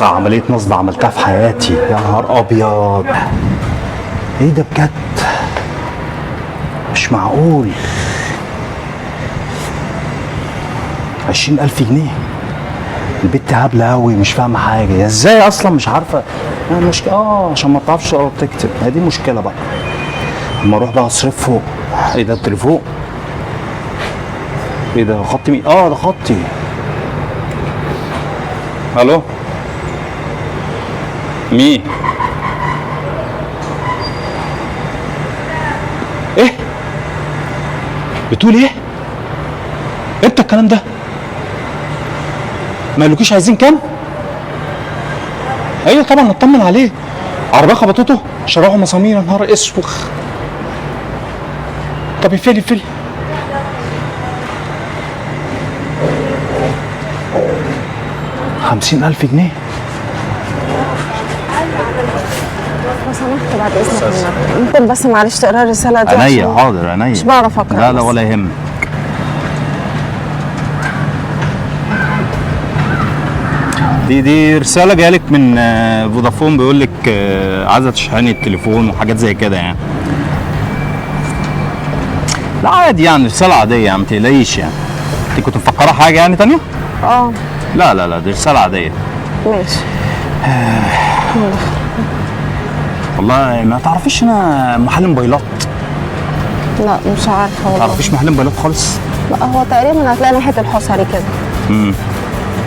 اسرع عمليه نصب عملتها في حياتي. يا نهار ابيض، ايه ده بجد؟ مش معقول. 20,000 جنيه. البت هبله قوي، مش فاهمه حاجه، ازاي اصلا مش عارفه. المشكله عشان ما بتعرفش تقرا وتكتب، هي دي مشكله بقى. اما اروح بقى اصرف فوق. ايه ده التليفون؟ ايه ده خط مين؟ ده خطي. الو، مين؟ ايه بتقول ايه؟ امتى الكلام ده؟ ما قالوكيش عايزين كام؟ ايوه طبعا نطمن عليه. عربيه خبطته شراعه مسامير. يا نهار اسوخ. طب اقفلي 50,000 جنيه. لو سمحت بعد اذنك ممكن بس معلش تقرا الرساله دي؟ عينيا، حاضر عينيا. مش بعرف اقرا. لا ولا يهمك. دي رساله جايلك من فودافون، بيقول لك عايزه تشحني التليفون وحاجات زي كده يعني. لا عادي يعني، رساله عاديه يعني، ما تقلقيش يعني. انت كنت مفكره حاجه يعني تانيه؟ لا دي رساله عاديه. ماشي. والله ما تعرفيش انا محل موبايلات؟ لا مش عارفه والله. ما تعرفيش محل موبايلات خالص؟ لا هو تقريبا هتلاقي ناحيه الحصري كده.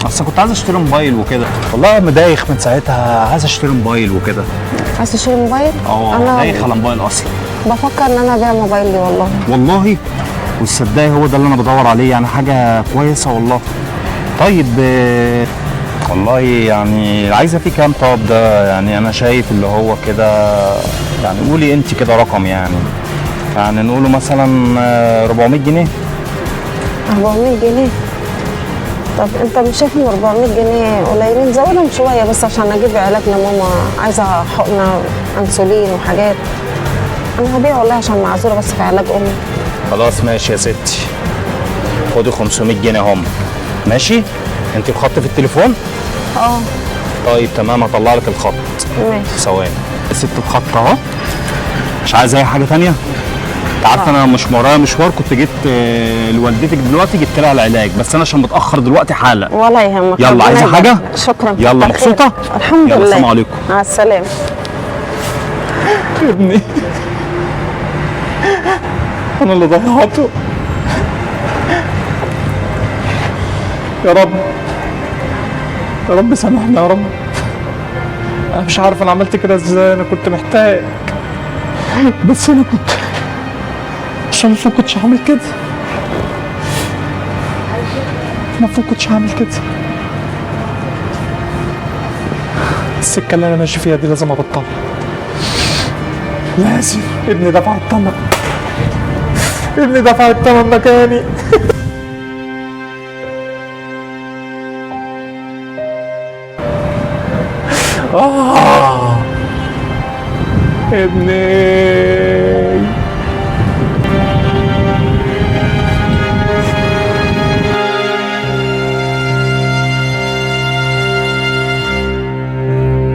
اصل كنت عايز اشتري موبايل وكده، والله مدايخ من ساعتها، عايز اشتري موبايل وكده. عايز تشتري موبايل؟ انا دايخ على موبايل اصلا. بفكر ان انا ابيع موبايلي والله والصدقي هو ده اللي انا بدور عليه يعني، حاجه كويسه والله. طيب والله يعني عايزه فيه كام؟ طب ده يعني انا شايف اللي هو كده يعني، قولي انت كده رقم يعني نقوله مثلا 400 جنيه. 400 جنيه؟ طب انت مش شايف ان 400 جنيه قليلين؟ زودهم شويه بس عشان اجيب علاج لماما، عايزه حقنه انسولين وحاجات. انا هبيع والله عشان معذوره بس في علاج امي. خلاص ماشي يا ستي، خدي 500 جنيه هم. ماشي؟ انت بخط في التليفون؟ طيب تمام، هطلع لك الخط. ماشي ثواني يا ست، الخط اهو. مش عايز اي حاجه ثانيه؟ انت عارفه انا مش ورايا مشوار، كنت جيت لوالدتك دلوقتي، جبت لها العلاج، بس انا عشان متاخر دلوقتي حالا. ولا يهمك. يلا عايزه حاجه؟ شكرا. يلا مبسوطه؟ الحمد لله. السلام عليكم. مع السلامه. ابني انا اللي ضيعته. يا رب سامحني يا رب. انا مش عارف انا عملت كده ازاي، انا كنت محتاج، بس انا كنت عشان ما كنتش هعمل كده. المفروض كنتش هعمل كده. السكه اللي انا ماشي فيها دي لازم ابطلها، لازم. ابني دفع الثمن، ابني دفع الثمن مكاني. ابني